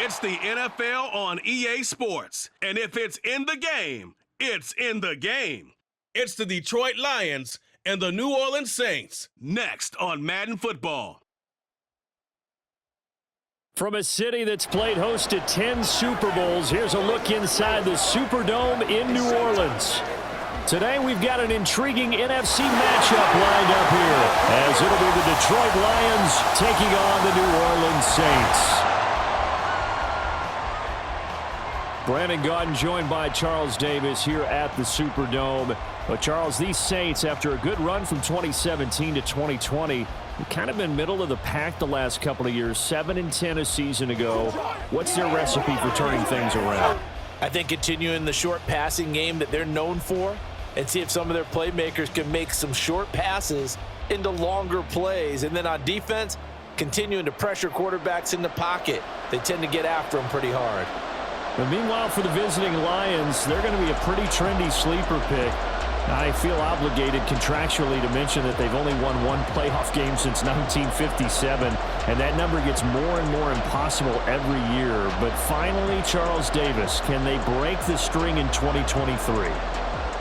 It's the NFL on EA Sports. And if it's in the game, it's in the game. It's the Detroit Lions and the New Orleans Saints. Next on Madden Football. From a city that's played host to 10 Super Bowls, here's a look inside the Superdome in New Orleans. Today we've got an intriguing NFC matchup lined up here, as it'll be the Detroit Lions taking on the New Orleans Saints. Brandon Gaudin joined by Charles Davis here at the Superdome. But Charles, these Saints, after a good run from 2017 to 2020, have kind of been middle of the pack the last couple of years, 7-10 a season ago. What's their recipe for turning things around? I think continuing the short passing game that they're known for, and see if some of their playmakers can make some short passes into longer plays. And then on defense, continuing to pressure quarterbacks in the pocket. They tend to get after them pretty hard. But meanwhile, for the visiting Lions, they're going to be a pretty trendy sleeper pick. I feel obligated contractually to mention that they've only won one playoff game since 1957, and that number gets more and more impossible every year. But finally, Charles Davis, can they break the string in 2023?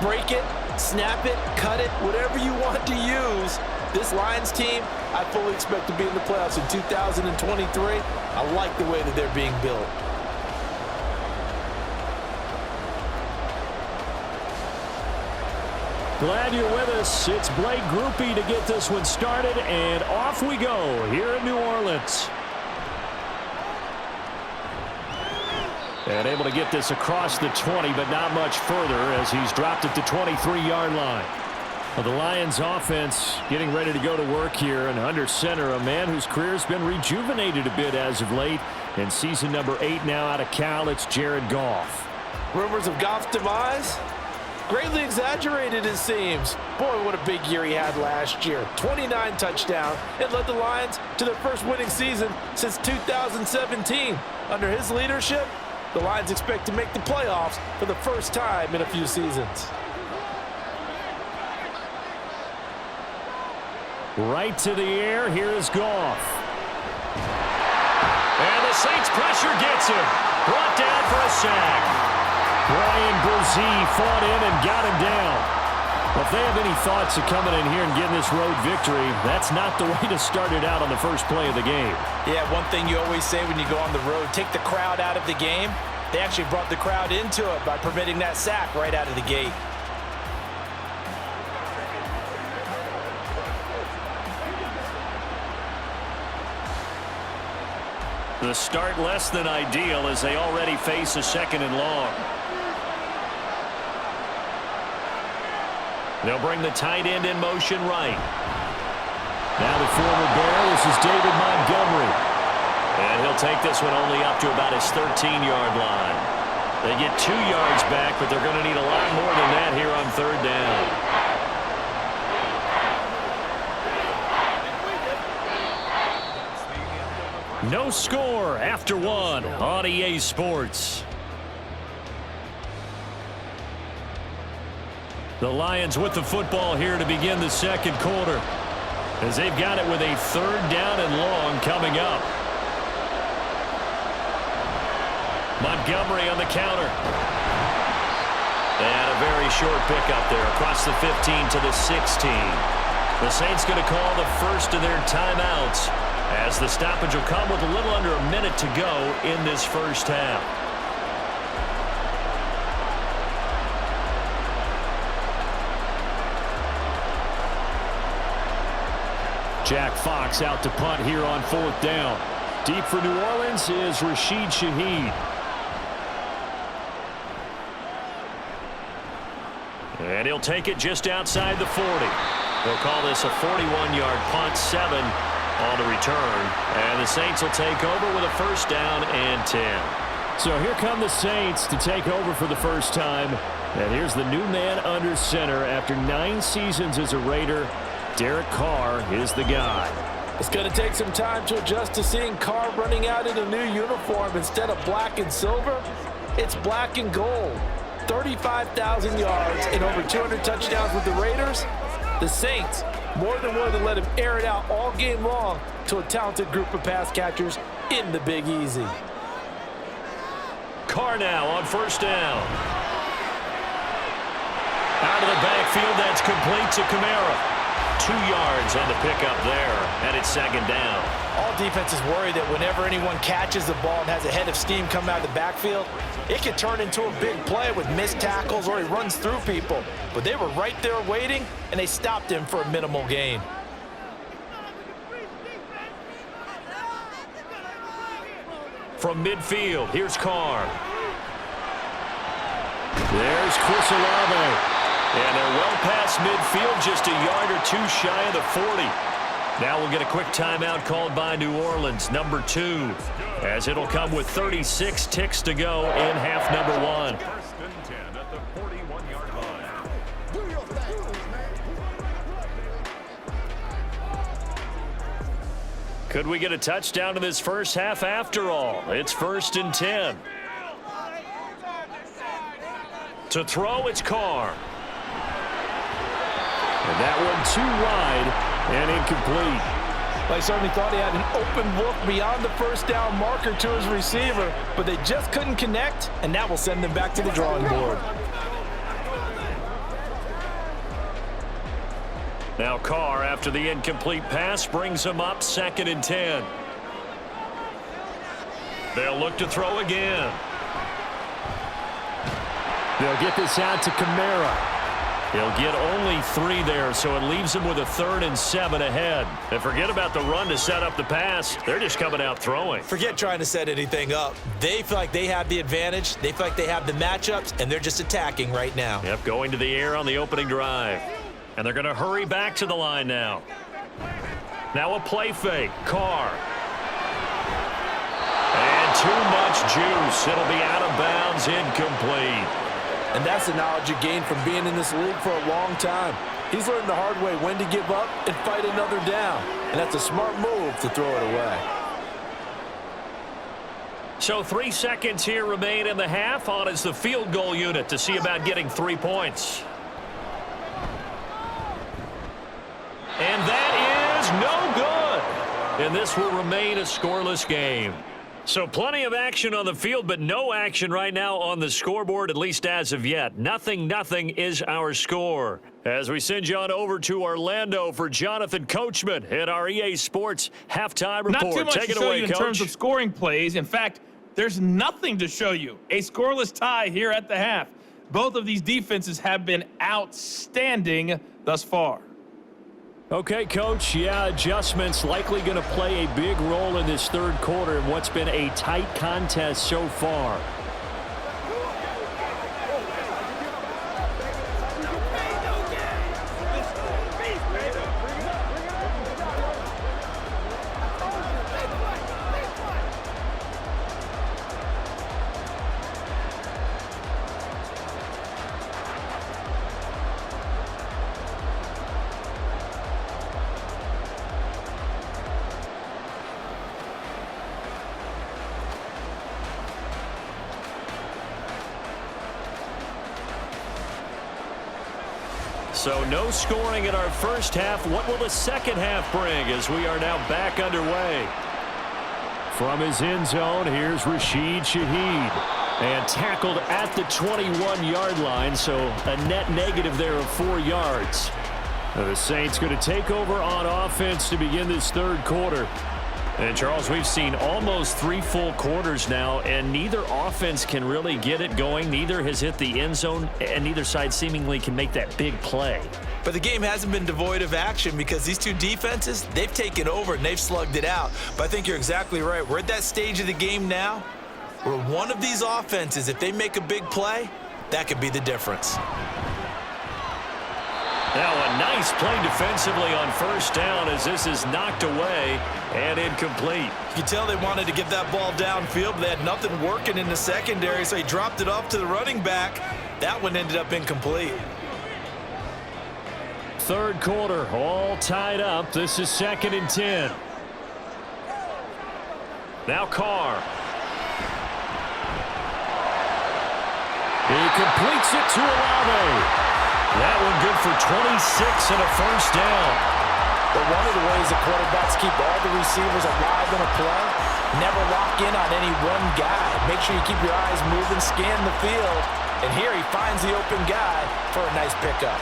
Break it, snap it, cut it, whatever you want to use. This Lions team, I fully expect to be in the playoffs in 2023. I like the way that they're being built. Glad you're with us. It's Blake Groupie to get this one started, and off we go here in New Orleans. And able to get this across the 20, but not much further as he's dropped it to 23-yard line. Well, the Lions offense getting ready to go to work here, and under center, a man whose career's been rejuvenated a bit as of late. In season number 8 now out of Cal, it's Jared Goff. Rumors of Goff's demise? Greatly exaggerated, it seems. Boy, what a big year he had last year. 29 touchdowns and led the Lions to their first winning season since 2017. Under his leadership, the Lions expect to make the playoffs for the first time in a few seasons. Right to the air, here is Goff. And the Saints pressure gets him. Brought down for a sack. Brian Brzee fought in and got him down. Well, if they have any thoughts of coming in here and getting this road victory, that's not the way to start it out on the first play of the game. Yeah, one thing you always say when you go on the road, take the crowd out of the game. They actually brought the crowd into it by permitting that sack right out of the gate. The start less than ideal as they already face a 2nd and long. They'll bring the tight end in motion right. Now the former Bear, this is David Montgomery. And he'll take this one only up to about his 13-yard line. They get 2 yards back, but they're going to need a lot more than that here on 3rd down. No score after 1 on EA Sports. The Lions with the football here to begin the second quarter, as they've got it with a 3rd down and long coming up. Montgomery on the counter. And a very short pickup there across the 15 to the 16. The Saints going to call the first of their timeouts, as the stoppage will come with a little under a minute to go in this first half. Jack Fox out to punt here on 4th down. Deep for New Orleans is Rashid Shaheed. And he'll take it just outside the 40. They'll call this a 41-yard punt, 7 on the return. And the Saints will take over with a 1st down and 10. So here come the Saints to take over for the first time. And here's the new man under center after 9 seasons as a Raider. Derek Carr is the guy. It's going to take some time to adjust to seeing Carr running out in a new uniform. Instead of black and silver, it's black and gold. 35,000 yards and over 200 touchdowns with the Raiders. The Saints more than willing to let him air it out all game long to a talented group of pass catchers in the Big Easy. Carr now on first down. Out of the backfield, that's complete to Kamara. 2 yards on the pickup there, and it's second down. All defenses worry that whenever anyone catches the ball and has a head of steam come out of the backfield, it can turn into a big play with missed tackles or he runs through people. But they were right there waiting, and they stopped him for a minimal gain. From midfield, here's Carr. There's Chris Olave. And they're well past midfield, just a yard or two shy of the 40. Now we'll get a quick timeout called by New Orleans, number 2, as it'll come with 36 ticks to go in half number 1. First and 10 at the 41-yard line. Could we get a touchdown in this first half after all? It's first and 10. To throw, it's Carr. And that one too wide and incomplete. I certainly thought he had an open look beyond the first down marker to his receiver, but they just couldn't connect, and that will send them back to the drawing board. Now Carr, after the incomplete pass, brings him up second and 10. They'll look to throw again. They'll get this out to Kamara. He'll get only 3 there, so it leaves him with a 3rd and 7 ahead. And forget about the run to set up the pass. They're just coming out throwing. Forget trying to set anything up. They feel like they have the advantage. They feel like they have the matchups, and they're just attacking right now. Yep, going to the air on the opening drive. And they're going to hurry back to the line now. Now a play fake. Carr. And too much juice. It'll be out of bounds, incomplete. And that's the knowledge you gain from being in this league for a long time. He's learned the hard way when to give up and fight another down. And that's a smart move to throw it away. So 3 seconds here remain in the half. On is the field goal unit to see about getting 3 points. And that is no good. And this will remain a scoreless game. So plenty of action on the field, but no action right now on the scoreboard, at least as of yet. 0-0 is our score. As we send you on over to Orlando for Jonathan Coachman at our EA Sports halftime report. Not too much Take to it show away, you in Coach. terms of scoring plays. In fact, there's nothing to show you. A scoreless tie here at the half. Both of these defenses have been outstanding thus far. Okay, Coach, adjustments likely going to play a big role in this third quarter in what's been a tight contest so far. So no scoring in our first half. What will the second half bring as we are now back underway? From his end zone, here's Rashid Shaheed. And tackled at the 21-yard line, so a net negative there of 4 yards. Now the Saints going to take over on offense to begin this third quarter. And, Charles, we've seen almost 3 full quarters now, and neither offense can really get it going. Neither has hit the end zone, and neither side seemingly can make that big play. But the game hasn't been devoid of action because these two defenses, they've taken over and they've slugged it out. But I think you're exactly right. We're at that stage of the game now where one of these offenses, if they make a big play, that could be the difference. Now a nice play defensively on first down as this is knocked away and incomplete. You can tell they wanted to get that ball downfield, but they had nothing working in the secondary, so he dropped it off to the running back. That one ended up incomplete. Third quarter, all tied up. This is 2nd and 10. Now Carr. He completes it to Olave. That one good for 26 and a first down. But one of the ways the quarterbacks keep all the receivers alive in a play Never lock in on any one guy. Make sure you keep your eyes moving, scan the field. And here he finds the open guy for a nice pickup.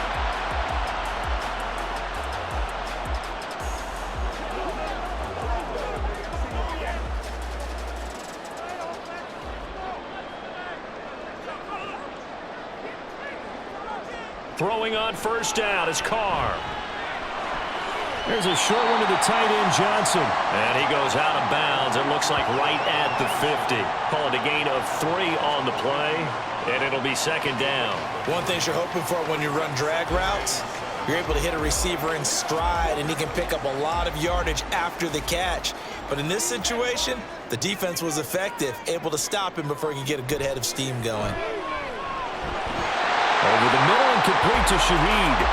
Throwing on first down is Carr. There's a short one to the tight end, Johnson. And he goes out of bounds. It looks like right at the 50. Call it a gain of 3 on the play, and it'll be second down. One thing you're hoping for when you run drag routes, you're able to hit a receiver in stride, and he can pick up a lot of yardage after the catch. But in this situation, the defense was effective, able to stop him before he could get a good head of steam going. Over the middle and complete to Shaheed.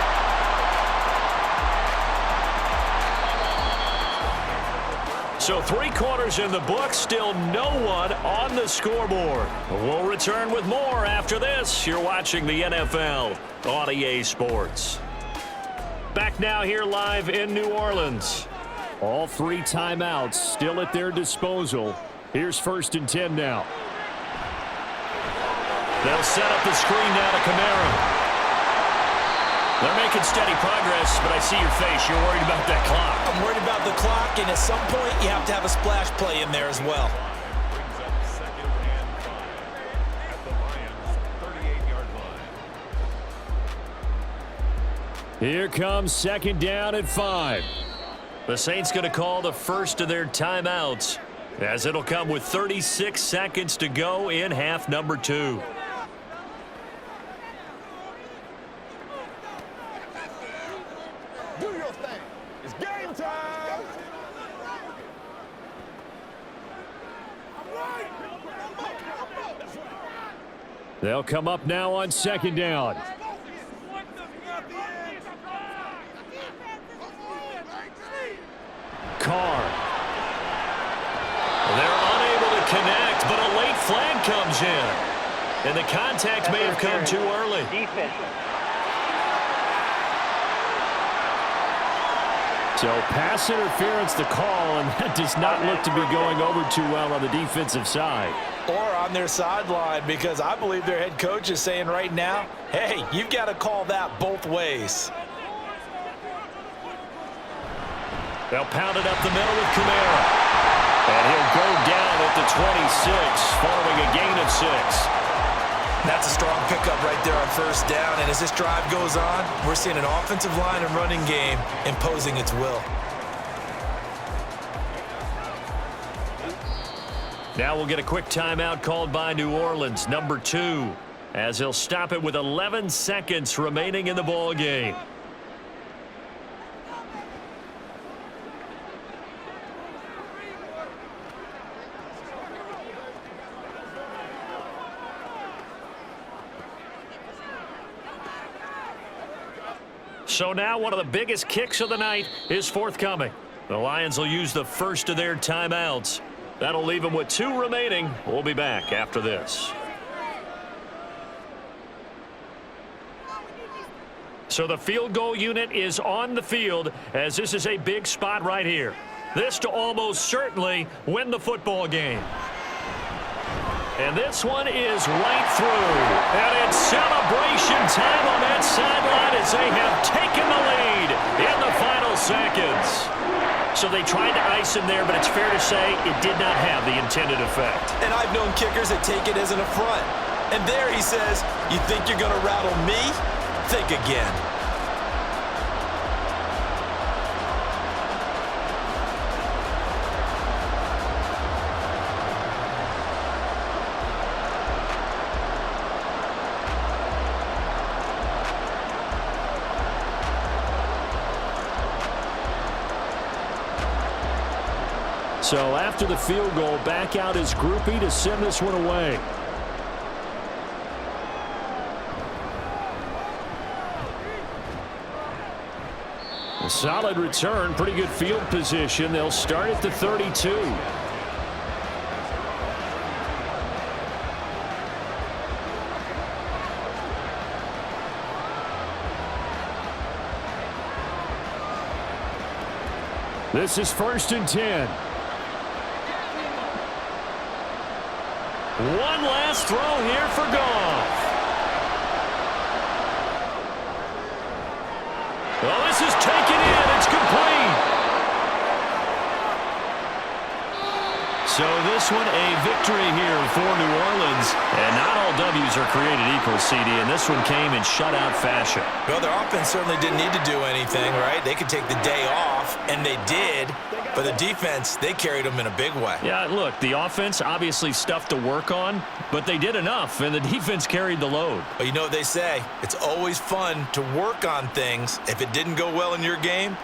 So 3 quarters in the book, still no one on the scoreboard. We'll return with more after this. You're watching the NFL on EA Sports. Back now here live in New Orleans. All 3 timeouts still at their disposal. Here's 1st and 10 now. They'll set up the screen now to Kamara. They're making steady progress, but I see your face. You're worried about that clock. I'm worried about the clock, and at some point, you have to have a splash play in there as well. Brings up 2nd and 5 at the Lions' 38-yard line. Here comes 2nd down at 5. The Saints going to call the first of their timeouts, as it'll come with 36 seconds to go in half number 2. Do your thing. It's game time. They'll come up now on 2nd down. Carr. They're unable to connect, but a late flag comes in. And the contact may have come too early. So pass interference the call, and that does not look to be going over too well on the defensive side. Or on their sideline, because I believe their head coach is saying right now, hey, you've got to call that both ways. They'll pound it up the middle with Kamara. And he'll go down at the 26, following a gain of 6. That's a strong pickup right there on first down, and as this drive goes on, we're seeing an offensive line and running game imposing its will. Now we'll get a quick timeout called by New Orleans, number 2, as he'll stop it with 11 seconds remaining in the ball game. So now one of the biggest kicks of the night is forthcoming. The Lions will use the first of their timeouts. That'll leave them with 2 remaining. We'll be back after this. So the field goal unit is on the field, as this is a big spot right here. This to almost certainly win the football game. And this one is right through. And it's celebration time on that sideline as they have taken the lead in the final seconds. So they tried to ice him there, but it's fair to say it did not have the intended effect. And I've known kickers that take it as an affront. And there he says, you think you're going to rattle me? Think again. So after the field goal, back out is Groupie to send this one away. A solid return, pretty good field position. They'll start at the 32. This is 1st and 10. One last throw here for Goff. Well, this is taken in. It's complete. So this one a victory here for New Orleans. And not all W's are created equal, CD, and this one came in shutout fashion. Well, their offense certainly didn't need to do anything, right? They could take the day off, and they did. But the defense, they carried them in a big way. Yeah, look, the offense, obviously stuff to work on, but they did enough, and the defense carried the load. But you know what they say? It's always fun to work on things if it didn't go well in your game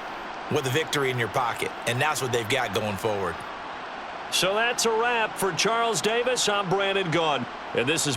with a victory in your pocket. And that's what they've got going forward. So that's a wrap for Charles Davis. I'm Brandon Gaudin, and this has been